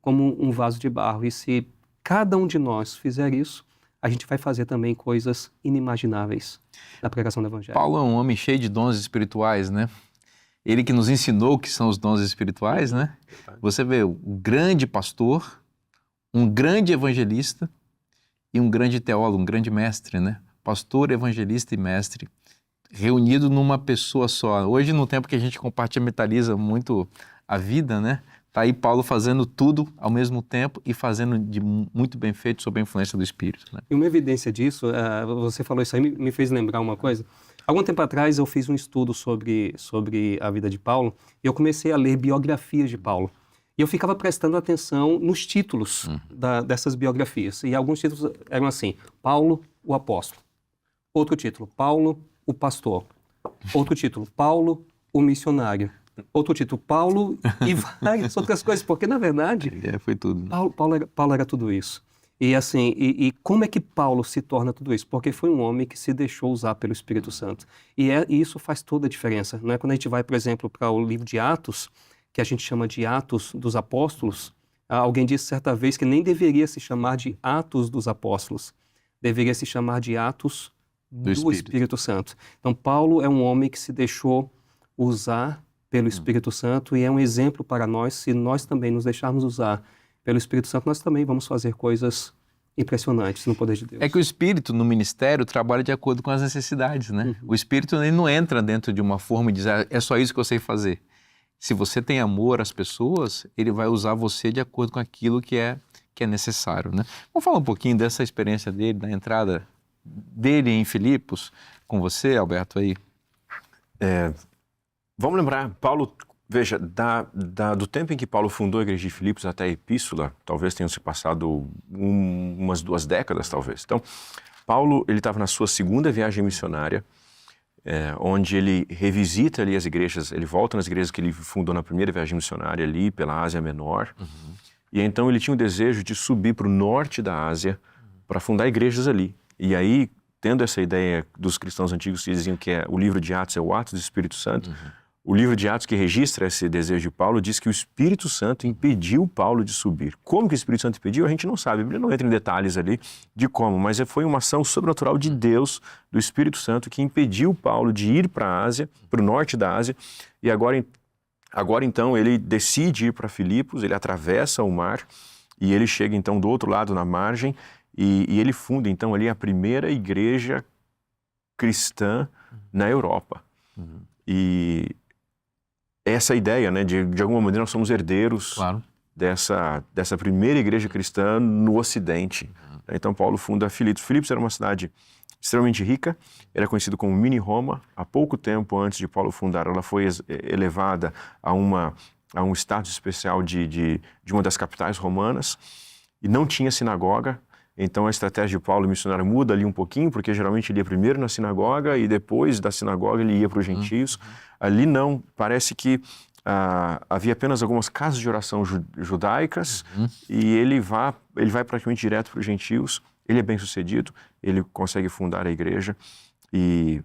D: como um vaso de barro. E se cada um de nós fizer isso, a gente vai fazer também coisas inimagináveis na pregação do Evangelho.
A: Paulo é um homem cheio de dons espirituais, né? Ele que nos ensinou o que são os dons espirituais, né? Você vê um grande pastor, um grande evangelista e um grande teólogo, um grande mestre, né? Pastor, evangelista e mestre, reunido numa pessoa só. Hoje, no tempo que a gente compartimentaliza muito a vida, né? Está aí Paulo fazendo tudo ao mesmo tempo e fazendo de muito bem feito sob a influência do Espírito, né?
D: E uma evidência disso, você falou isso aí, me fez lembrar uma coisa. Algum tempo atrás eu fiz um estudo sobre a vida de Paulo e eu comecei a ler biografias de Paulo. E eu ficava prestando atenção nos títulos dessas biografias. E alguns títulos eram assim: Paulo, o apóstolo. Outro título: Paulo, o pastor. Outro título: Paulo, o missionário. Outro título: Paulo e várias outras coisas. Porque, na verdade,
A: Foi tudo.
D: Paulo era tudo isso. E assim, e como é que Paulo se torna tudo isso? Porque foi um homem que se deixou usar pelo Espírito Santo. E isso faz toda a diferença. Não é? Quando a gente vai, por exemplo, para o livro de Atos, que a gente chama de Atos dos Apóstolos, alguém disse certa vez que nem deveria se chamar de Atos dos Apóstolos, deveria se chamar de Atos do Espírito Santo. Então, Paulo é um homem que se deixou usar pelo Espírito Santo e é um exemplo para nós. Se nós também nos deixarmos usar pelo Espírito Santo, nós também vamos fazer coisas impressionantes no poder de Deus.
A: É que o Espírito no ministério trabalha de acordo com as necessidades, né? O Espírito ele não entra dentro de uma forma e diz: é só isso que eu sei fazer. Se você tem amor às pessoas, ele vai usar você de acordo com aquilo que é necessário, né? Vamos falar um pouquinho dessa experiência dele, da entrada dele em Filipos, com você, Alberto, aí.
B: Vamos lembrar, Paulo, veja, do tempo em que Paulo fundou a igreja de Filipos até a epístola, talvez tenham se passado umas 2 décadas, talvez. Então, Paulo, ele estava na sua segunda viagem missionária, onde ele revisita ali as igrejas, ele volta nas igrejas que ele fundou na primeira viagem missionária ali pela Ásia Menor. E então ele tinha o desejo de subir para o norte da Ásia para fundar igrejas ali. E aí, tendo essa ideia dos cristãos antigos que diziam que o livro de Atos é o Atos do Espírito Santo, o livro de Atos que registra esse desejo de Paulo diz que o Espírito Santo impediu Paulo de subir. Como que o Espírito Santo impediu? A gente não sabe. A Bíblia não entra em detalhes ali de como, mas foi uma ação sobrenatural de Deus, do Espírito Santo, que impediu Paulo de ir para a Ásia, para o norte da Ásia. E agora então ele decide ir para Filipos, ele atravessa o mar e ele chega então do outro lado na margem e ele funda então ali a primeira igreja cristã na Europa. E essa ideia, né, de alguma maneira nós somos herdeiros dessa primeira igreja cristã no Ocidente. Então Paulo funda Filipos. Filipos era uma cidade extremamente rica, era conhecido como Mini Roma. Há pouco tempo antes de Paulo fundar, ela foi elevada a um status especial de uma das capitais romanas e não tinha sinagoga. Então a estratégia de Paulo missionário muda ali um pouquinho, porque geralmente ele ia primeiro na sinagoga e depois da sinagoga ele ia para os gentios. Ali não, parece que havia apenas algumas casas de oração judaicas e ele vai praticamente direto para os gentios. Ele é bem sucedido, ele consegue fundar a igreja e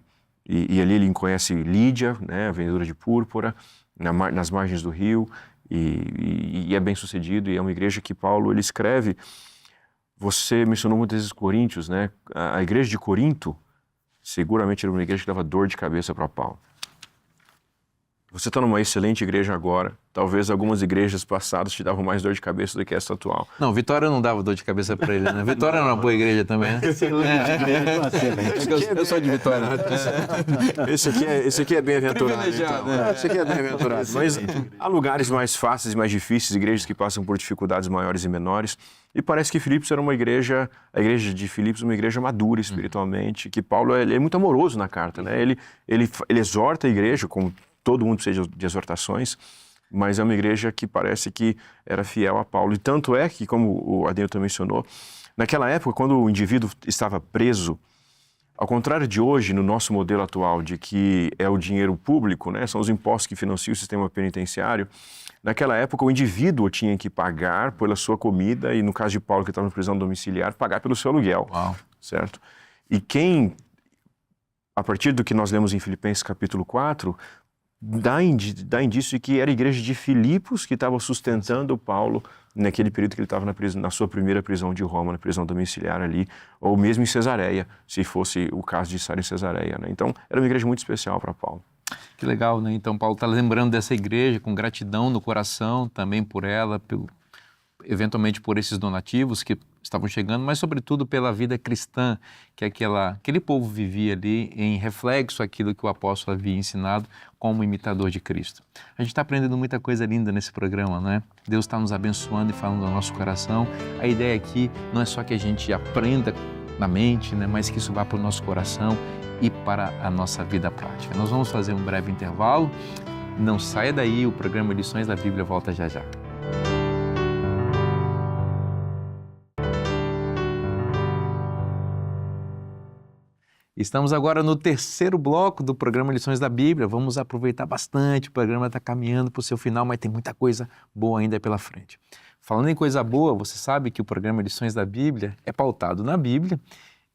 B: ali ele conhece Lídia, né, a vendedora de púrpura, nas margens do rio e é bem sucedido e é uma igreja que Paulo ele escreve. Você mencionou muitas vezes Coríntios, né? A igreja de Corinto seguramente era uma igreja que dava dor de cabeça para Paulo. Você está numa excelente igreja agora, talvez algumas igrejas passadas te davam mais dor de cabeça do que essa atual.
A: Não, Vitória não dava dor de cabeça para ele, né? Vitória era uma boa igreja também, né? Eu sou de Vitória.
B: Esse aqui é bem-aventurado.
A: Privilegiado,
B: Então.
A: né?
B: Esse aqui é bem-aventurado. Mas há lugares mais fáceis e mais difíceis, igrejas que passam por dificuldades maiores e menores. E parece que Filipos era uma igreja, a igreja de Filipos, uma igreja madura espiritualmente, que Paulo ele é muito amoroso na carta, né? Ele exorta a igreja, como todo mundo precisa de exortações, mas é uma igreja que parece que era fiel a Paulo. E tanto é que, como o Adenilton mencionou, naquela época, quando o indivíduo estava preso, ao contrário de hoje, no nosso modelo atual, de que é o dinheiro público, né, são os impostos que financiam o sistema penitenciário, naquela época o indivíduo tinha que pagar pela sua comida e, no caso de Paulo, que estava em prisão domiciliar, pagar pelo seu aluguel.
A: Uau.
B: Certo? E quem, a partir do que nós lemos em Filipenses capítulo 4, dá indício de que era a igreja de Filipos que estava sustentando Paulo naquele período que ele estava na sua primeira prisão de Roma, na prisão domiciliar ali, ou mesmo em Cesareia, se fosse o caso de estar em Cesareia, né? Então, era uma igreja muito especial para Paulo.
A: Que legal, né? Então, Paulo está lembrando dessa igreja com gratidão no coração, também por ela, eventualmente por esses donativos que estavam chegando, mas sobretudo pela vida cristã que aquele povo vivia ali em reflexo àquilo que o apóstolo havia ensinado como imitador de Cristo. A gente está aprendendo muita coisa linda nesse programa, não é? Deus está nos abençoando e falando ao nosso coração. A ideia aqui não é só que a gente aprenda na mente, né, mas que isso vá para o nosso coração e para a nossa vida prática. Nós vamos fazer um breve intervalo. Não saia daí, o programa Lições da Bíblia volta já já. Estamos agora no terceiro bloco do programa Lições da Bíblia. Vamos aproveitar bastante, o programa está caminhando para o seu final, mas tem muita coisa boa ainda pela frente. Falando em coisa boa, você sabe que o programa Lições da Bíblia é pautado na Bíblia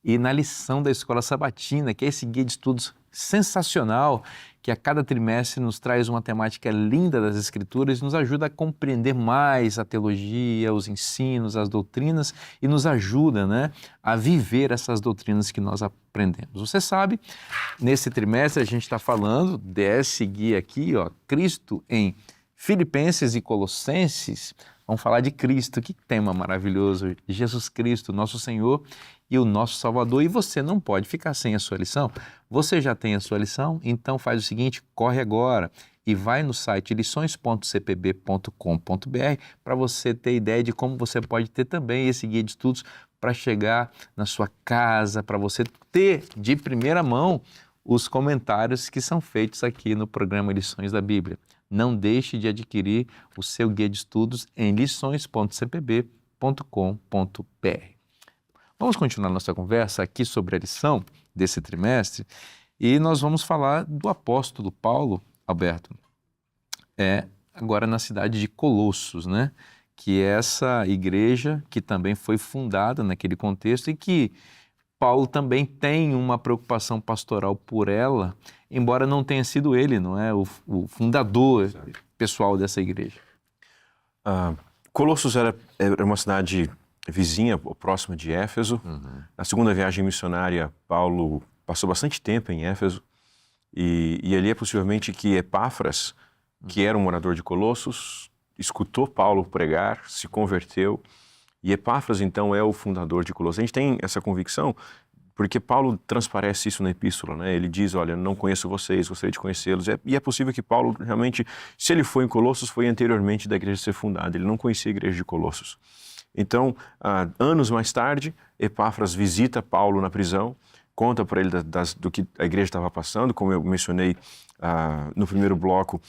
A: e na lição da Escola Sabatina, que é esse guia de estudos sensacional, que a cada trimestre nos traz uma temática linda das Escrituras e nos ajuda a compreender mais a teologia, os ensinos, as doutrinas e nos ajuda, né, a viver essas doutrinas que nós aprendemos. Você sabe, nesse trimestre a gente está falando desse guia aqui, ó, Cristo em Filipenses e Colossenses. Vamos falar de Cristo, que tema maravilhoso, Jesus Cristo, nosso Senhor e o nosso Salvador. E você não pode ficar sem a sua lição. Você já tem a sua lição? Então faz o seguinte, corre agora e vai no site lições.cpb.com.br para você ter ideia de como você pode ter também esse guia de estudos para chegar na sua casa, para você ter de primeira mão os comentários que são feitos aqui no programa Lições da Bíblia. Não deixe de adquirir o seu guia de estudos em lições.cpb.com.br. Vamos continuar nossa conversa aqui sobre a lição desse trimestre e nós vamos falar do apóstolo Paulo, Alberto, agora na cidade de Colossos, né? Que é essa igreja que também foi fundada naquele contexto e que Paulo também tem uma preocupação pastoral por ela, embora não tenha sido ele, não é, o fundador pessoal dessa igreja.
B: Colossos era uma cidade vizinha, próxima de Éfeso. Na segunda viagem missionária, Paulo passou bastante tempo em Éfeso e ali é possivelmente que Epáfras, que era um morador de Colossos, escutou Paulo pregar, se converteu. E Epáfras, então, é o fundador de Colossos. A gente tem essa convicção porque Paulo transparece isso na epístola, né? Ele diz, olha, não conheço vocês, gostaria de conhecê-los. E é possível que Paulo realmente, se ele foi em Colossos, foi anteriormente da igreja ser fundada. Ele não conhecia a igreja de Colossos. Então, anos mais tarde, Epáfras visita Paulo na prisão, conta para ele do que a igreja estava passando, como eu mencionei no primeiro bloco,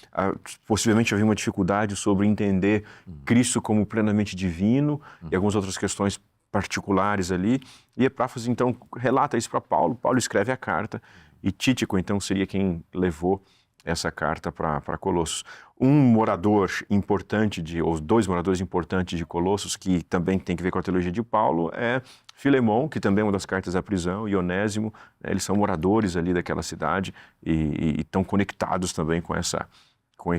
B: possivelmente havia uma dificuldade sobre entender Cristo como plenamente divino e algumas outras questões particulares ali. E Epáfras, então, relata isso para Paulo. Paulo escreve a carta e Tíquico, então, seria quem levou essa carta para Colossos. Um morador importante, ou dois moradores importantes de Colossos, que também tem que ver com a teologia de Paulo, é Filemão, que também é uma das cartas da prisão, e Onésimo, né, eles são moradores ali daquela cidade e estão conectados também com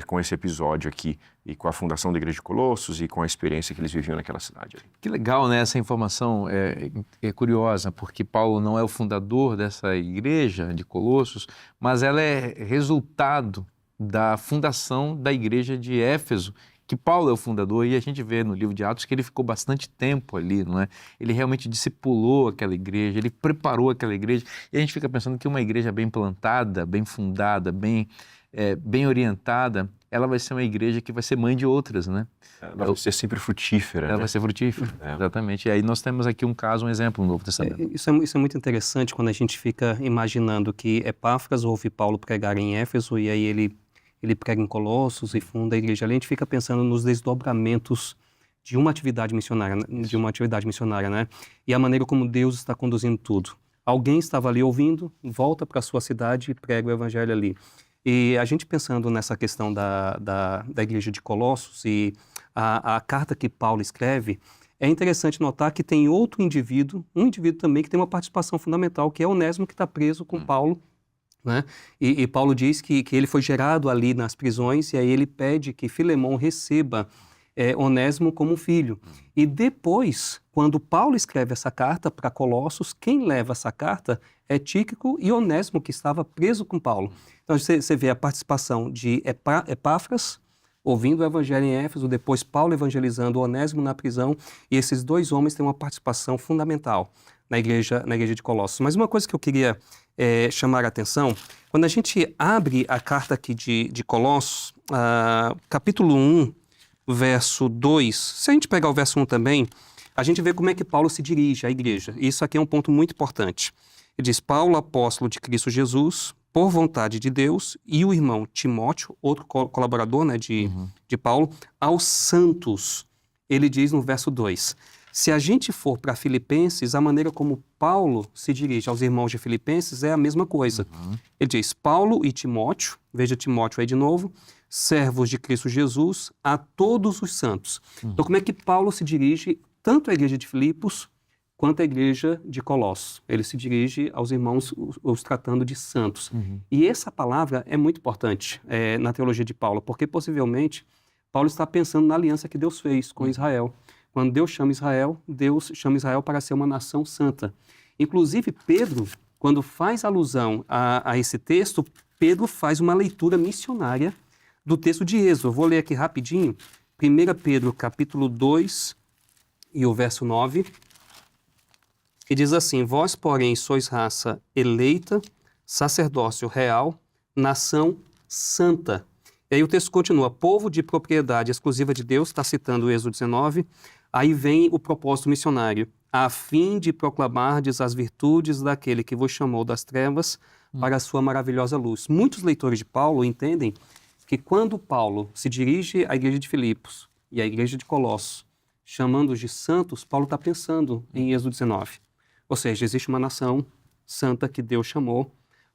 B: com esse episódio aqui, e com a fundação da Igreja de Colossos e com a experiência que eles viviam naquela cidade.
A: Que legal, né? Essa informação é curiosa, porque Paulo não é o fundador dessa igreja de Colossos, mas ela é resultado da fundação da igreja de Éfeso, que Paulo é o fundador, e a gente vê no livro de Atos que ele ficou bastante tempo ali, não é? Ele realmente discipulou aquela igreja, ele preparou aquela igreja, e a gente fica pensando que uma igreja bem plantada, bem fundada, bem orientada, ela vai ser uma igreja que vai ser mãe de outras, né?
B: Ela vai ser sempre frutífera.
A: Ela
B: né?
A: vai ser frutífera, exatamente. E aí nós temos aqui um caso, um exemplo no Novo Testamento.
D: Isso é muito interessante quando a gente fica imaginando que Epáfras ouve Paulo pregar em Éfeso e aí ele prega em Colossos e funda a igreja ali. A gente fica pensando nos desdobramentos de uma atividade missionária, né? E a maneira como Deus está conduzindo tudo. Alguém estava ali ouvindo, volta para a sua cidade e prega o evangelho ali. E a gente pensando nessa questão da igreja de Colossos e a carta que Paulo escreve, é interessante notar que tem outro indivíduo, um indivíduo também que tem uma participação fundamental, que é Onésimo, que está preso com Paulo, né? E Paulo diz que ele foi gerado ali nas prisões, e aí ele pede que Filemão receba Onésimo como um filho. E depois, quando Paulo escreve essa carta para Colossos, quem leva essa carta é Tíquico e Onésimo, que estava preso com Paulo. Então você vê a participação de Epáfras, ouvindo o evangelho em Éfeso, depois Paulo evangelizando Onésimo na prisão, e esses dois homens têm uma participação fundamental na igreja de Colossos. Mas uma coisa que eu queria chamar a atenção, quando a gente abre a carta aqui de Colossos, capítulo 1, verso 2, se a gente pegar o verso 1 também, a gente vê como é que Paulo se dirige à igreja. Isso aqui é um ponto muito importante. Ele diz, Paulo, apóstolo de Cristo Jesus, por vontade de Deus, e o irmão Timóteo, outro colaborador, né, de Paulo, aos santos. Ele diz no verso 2, se a gente for para Filipenses, a maneira como Paulo se dirige aos irmãos de Filipenses é a mesma coisa. Ele diz, Paulo e Timóteo, veja Timóteo aí de novo, servos de Cristo Jesus, a todos os santos. Então, como é que Paulo se dirige tanto à igreja de Filipos quanto à igreja de Colossos? Ele se dirige aos irmãos, os tratando de santos. E essa palavra é muito importante na teologia de Paulo, porque possivelmente Paulo está pensando na aliança que Deus fez com Israel. Quando Deus chama Israel para ser uma nação santa. Inclusive, Pedro, quando faz alusão a esse texto, Pedro faz uma leitura missionária do texto de Êxodo. Eu vou ler aqui rapidinho. 1 Pedro, capítulo 2, e o verso 9, que diz assim, vós, porém, sois raça eleita, sacerdócio real, nação santa. E aí o texto continua, povo de propriedade exclusiva de Deus, está citando o Êxodo 19, aí vem o propósito missionário, a fim de proclamardes as virtudes daquele que vos chamou das trevas para a sua maravilhosa luz. Muitos leitores de Paulo entendem que quando Paulo se dirige à igreja de Filipos e à igreja de Colossos, chamando-os de santos, Paulo está pensando em Êxodo 19. Ou seja, existe uma nação santa que Deus chamou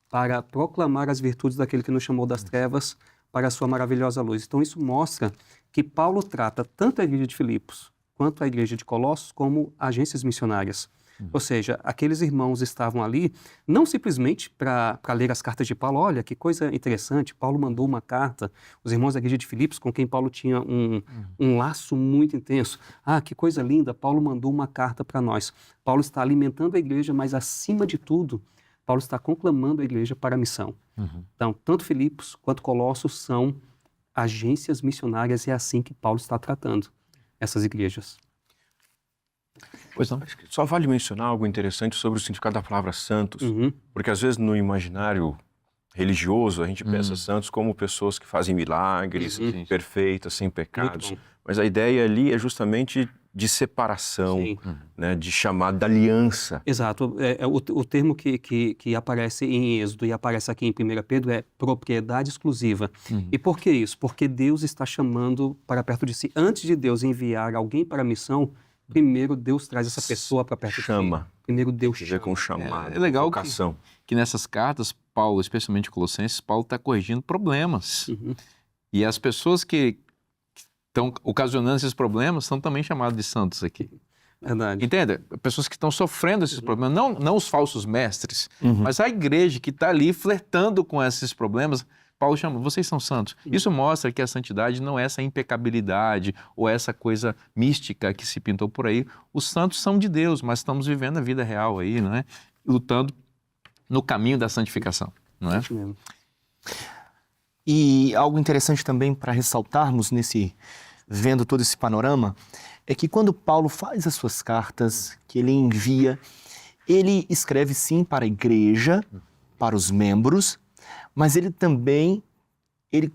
D: para proclamar as virtudes daquele que nos chamou das trevas para a sua maravilhosa luz. Então isso mostra que Paulo trata tanto a igreja de Filipos quanto a igreja de Colossos como agências missionárias. Ou seja, aqueles irmãos estavam ali não simplesmente para ler as cartas de Paulo. Olha, que coisa interessante, Paulo mandou uma carta, os irmãos da igreja de Filipos, com quem Paulo tinha um laço muito intenso. Ah, que coisa linda, Paulo mandou uma carta para nós. Paulo está alimentando a igreja, mas acima de tudo, Paulo está conclamando a igreja para a missão. Então, tanto Filipos quanto Colossos são agências missionárias e é assim que Paulo está tratando essas igrejas.
B: Pois não. Só vale mencionar algo interessante sobre o significado da palavra santos, porque às vezes no imaginário religioso a gente pensa santos como pessoas que fazem milagres, perfeitas, sem pecados, mas a ideia ali é justamente de separação, né, de chamada de aliança.
D: Exato. O termo que aparece em Êxodo e aparece aqui em 1 Pedro é propriedade exclusiva. E por que isso? Porque Deus está chamando para perto de si. Antes de Deus enviar alguém para a missão, primeiro Deus traz essa pessoa para perto de si. Primeiro Deus chama.
B: Com chamado,
A: é legal
B: vocação.
A: Que nessas cartas, Paulo, especialmente Colossenses, Paulo está corrigindo problemas. E as pessoas que estão ocasionando esses problemas são também chamadas de santos aqui.
D: Verdade.
A: Entende? Pessoas que estão sofrendo esses problemas, não os falsos mestres, mas a igreja que está ali flertando com esses problemas, Paulo chama, vocês são santos. Isso mostra que a santidade não é essa impecabilidade ou essa coisa mística que se pintou por aí. Os santos são de Deus, mas estamos vivendo a vida real aí, não é? Lutando no caminho da santificação, não é?
D: Isso mesmo.
C: E algo interessante também para ressaltarmos vendo todo esse panorama, é que quando Paulo faz as suas cartas, que ele envia, ele escreve sim para a igreja, para os membros, mas ele também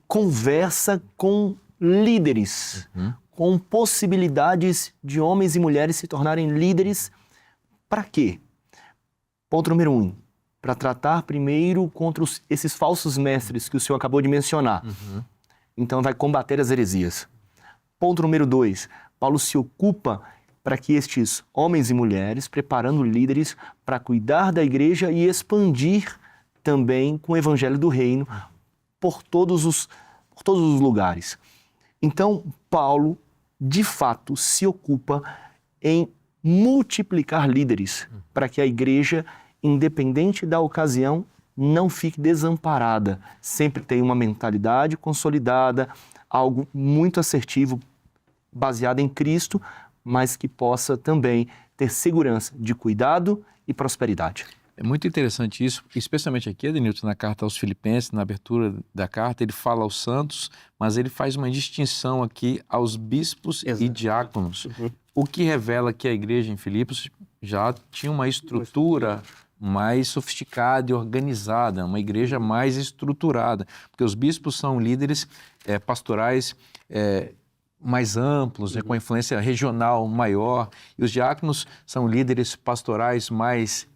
C: conversa com líderes, com possibilidades de homens e mulheres se tornarem líderes. Para quê? Ponto número 1, para tratar primeiro contra esses falsos mestres que o senhor acabou de mencionar. Então vai combater as heresias. Ponto número 2, Paulo se ocupa para que estes homens e mulheres, preparando líderes para cuidar da igreja e expandir também com o evangelho do reino por todos os lugares. Então, Paulo, de fato, se ocupa em multiplicar líderes para que a igreja, independente da ocasião, não fique desamparada. Sempre tem uma mentalidade consolidada, algo muito assertivo, baseado em Cristo, mas que possa também ter segurança de cuidado e prosperidade.
A: É muito interessante isso, especialmente aqui, Adenilton, na carta aos Filipenses, na abertura da carta, ele fala aos santos, mas ele faz uma distinção aqui aos bispos e diáconos, o que revela que a igreja em Filipos já tinha uma estrutura mais sofisticada e organizada, uma igreja mais estruturada, porque os bispos são líderes pastorais mais amplos, com influência regional maior, e os diáconos são líderes pastorais mais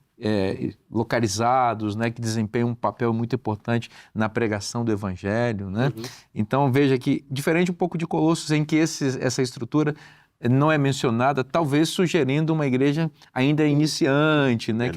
A: localizados, né, que desempenham um papel muito importante na pregação do evangelho, né? Então veja que, diferente um pouco de Colossos, em que essa estrutura não é mencionada, talvez sugerindo uma igreja ainda iniciante, né,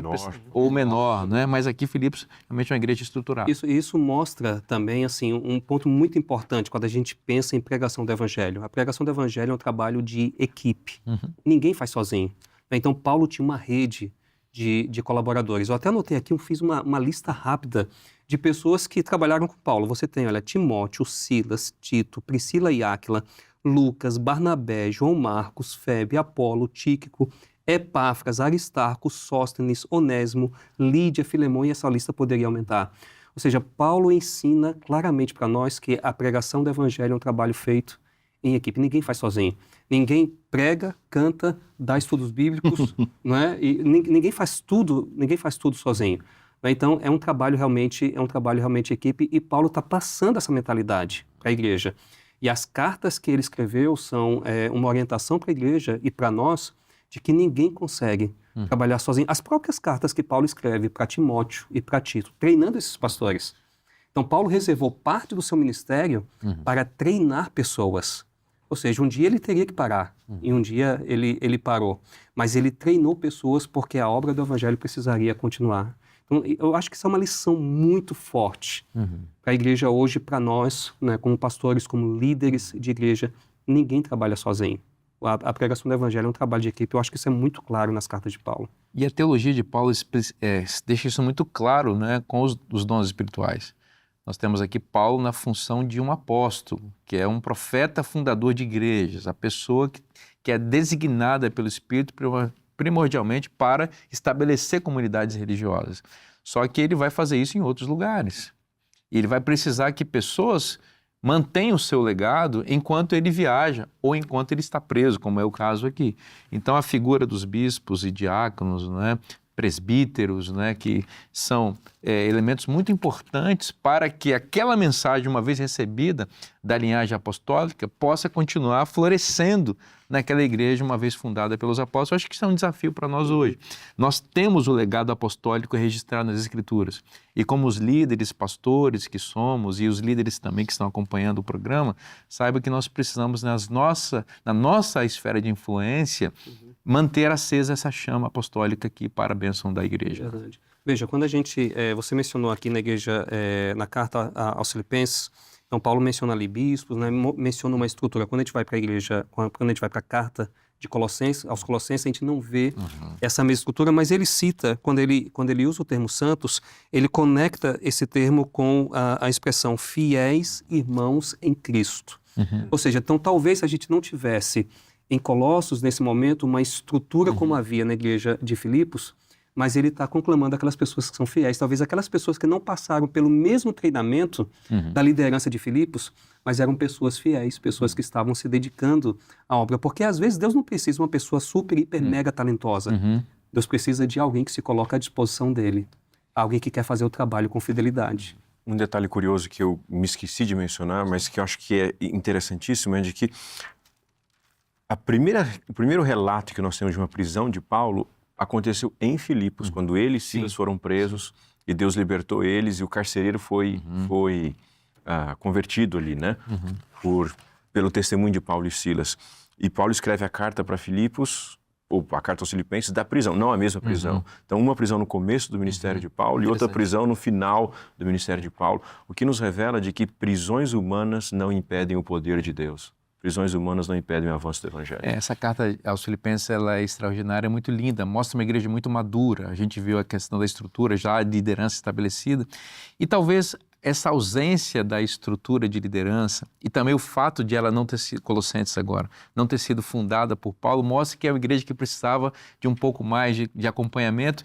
A: ou menor, né? Mas aqui Filipos realmente é uma igreja estruturada.
D: Isso mostra também assim um ponto muito importante quando a gente pensa em pregação do evangelho. A pregação do evangelho é um trabalho de equipe. Ninguém faz sozinho. Então Paulo tinha uma rede de colaboradores. Eu até anotei aqui, eu fiz uma lista rápida de pessoas que trabalharam com Paulo. Você tem, olha, Timóteo, Silas, Tito, Priscila e Áquila, Lucas, Barnabé, João Marcos, Febe, Apolo, Tíquico, Epáfras, Aristarco, Sóstenes, Onésimo, Lídia, Filemão, e essa lista poderia aumentar. Ou seja, Paulo ensina claramente para nós que a pregação do evangelho é um trabalho feito em equipe. Ninguém faz sozinho. Ninguém prega, canta, dá estudos bíblicos, não é? E ninguém faz tudo sozinho. Né? Então é um trabalho realmente equipe, e Paulo está passando essa mentalidade para a igreja. E as cartas que ele escreveu são uma orientação para a igreja e para nós de que ninguém consegue trabalhar sozinho. As próprias cartas que Paulo escreve para Timóteo e para Tito, treinando esses pastores. Então Paulo reservou parte do seu ministério para treinar pessoas. Ou seja, um dia ele teria que parar, e um dia ele parou. Mas ele treinou pessoas porque a obra do evangelho precisaria continuar. Então, eu acho que isso é uma lição muito forte para a igreja hoje, para nós, né, como pastores, como líderes de igreja. Ninguém trabalha sozinho. A pregação do evangelho é um trabalho de equipe. Eu acho que isso é muito claro nas cartas de Paulo.
A: E a teologia de Paulo deixa isso muito claro, né, com os dons espirituais. Nós temos aqui Paulo na função de um apóstolo, que é um profeta fundador de igrejas, a pessoa que é designada pelo Espírito primordialmente para estabelecer comunidades religiosas. Só que ele vai fazer isso em outros lugares. E ele vai precisar que pessoas mantenham o seu legado enquanto ele viaja ou enquanto ele está preso, como é o caso aqui. Então a figura dos bispos e diáconos, né, presbíteros, né, que são elementos muito importantes para que aquela mensagem, uma vez recebida da linhagem apostólica, possa continuar florescendo naquela igreja, uma vez fundada pelos apóstolos. Eu acho que isso é um desafio para nós hoje. Nós temos o legado apostólico registrado nas Escrituras. E como os líderes, pastores que somos, e os líderes também que estão acompanhando o programa, saiba que nós precisamos, na nossa esfera de influência, manter acesa essa chama apostólica aqui para a bênção da igreja.
D: Verdade. Veja, quando você mencionou aqui na igreja, na carta aos Filipenses, então Paulo menciona ali bispos, né, menciona uma estrutura. Quando a gente vai para a igreja, quando a gente vai para a carta de Colossenses, aos Colossenses, a gente não vê essa mesma estrutura, mas ele cita, quando ele usa o termo santos, ele conecta esse termo com a expressão fiéis irmãos em Cristo. Ou seja, então talvez se a gente não tivesse em Colossos, nesse momento, uma estrutura como havia na igreja de Filipos, mas ele está conclamando aquelas pessoas que são fiéis, talvez aquelas pessoas que não passaram pelo mesmo treinamento da liderança de Filipos, mas eram pessoas fiéis, pessoas que estavam se dedicando à obra. Porque às vezes Deus não precisa de uma pessoa super, hiper, mega talentosa. Deus precisa de alguém que se coloca à disposição dele, alguém que quer fazer o trabalho com fidelidade.
B: Um detalhe curioso que eu me esqueci de mencionar, mas que eu acho que é interessantíssimo, é de que o primeiro relato que nós temos de uma prisão de Paulo aconteceu em Filipos, quando ele e Silas foram presos e Deus libertou eles e o carcereiro foi convertido ali, né? Pelo testemunho de Paulo e Silas. E Paulo escreve a carta para Filipos, ou a carta aos Filipenses, da prisão, não a mesma prisão. Então, uma prisão no começo do ministério de Paulo e outra prisão no final do ministério de Paulo, o que nos revela de que prisões humanas não impedem o poder de Deus. Prisões humanas não impedem o avanço do Evangelho.
A: Essa carta aos Filipenses ela é extraordinária, é muito linda, mostra uma igreja muito madura. A gente viu a questão da estrutura, já a liderança estabelecida. E talvez essa ausência da estrutura de liderança e também o fato de ela não ter sido, Colossenses agora, não ter sido fundada por Paulo, mostra que é uma igreja que precisava de um pouco mais de acompanhamento.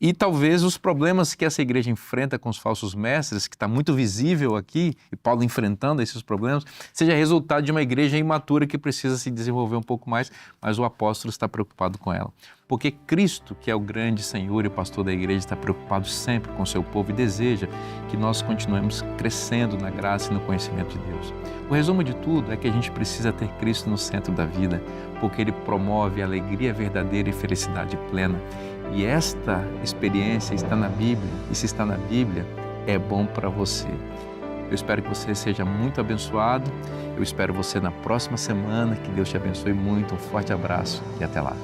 A: E talvez os problemas que essa igreja enfrenta com os falsos mestres, que está muito visível aqui, e Paulo enfrentando esses problemas, seja resultado de uma igreja imatura que precisa se desenvolver um pouco mais, mas o apóstolo está preocupado com ela. Porque Cristo, que é o grande Senhor e pastor da igreja, está preocupado sempre com o seu povo e deseja que nós continuemos crescendo na graça e no conhecimento de Deus. O resumo de tudo é que a gente precisa ter Cristo no centro da vida, porque Ele promove a alegria verdadeira e felicidade plena. E esta experiência está na Bíblia, e se está na Bíblia, é bom para você. Eu espero que você seja muito abençoado, eu espero você na próxima semana, que Deus te abençoe muito, um forte abraço e até lá.